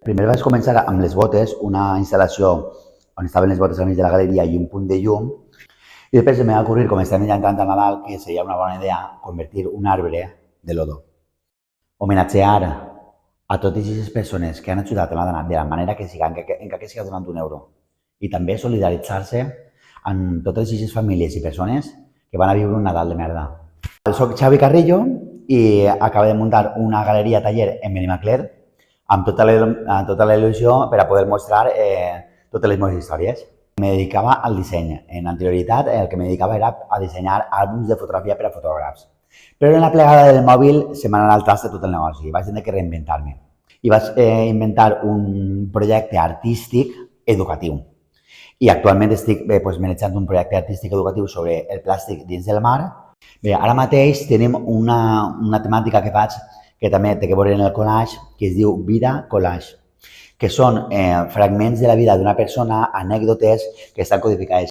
Primer vaig començar amb les botes, una instal·lació on estaven les botes al mig de la galeria i un punt de llum, i després em va ocorrir, com estem entrant a Nadal, que seria una bona idea convertir un arbre de lodo. Homenatjar a totes aquestes persones que han ajudat a Nadal de la manera que siga, encara que siga donant €1. I també solidaritzar-se amb totes aquestes famílies i persones que van a viure un Nadal de merda. Soc Xavi Carrillo i acabo de muntar una galeria taller en Benimaclet amb tota la il·lusió per a poder mostrar totes les meves històries. Me dedicava al disseny. En anterioritat el que me dedicava era a dissenyar àlbums de fotografia per a fotògrafs. Però en la plegada del mòbil se m'ha anat al traste tot el negoci i vaig tenir que reinventar-me. I vaig inventar un projecte artístic educatiu. I actualment estic manejant un projecte artístic educatiu sobre el plàstic dins del mar. Bé, ara mateix tenim una temàtica que faig que també té que veure en el collage, que es diu Vida Collage, que són fragments de la vida d'una persona, anècdotes que estan codificades.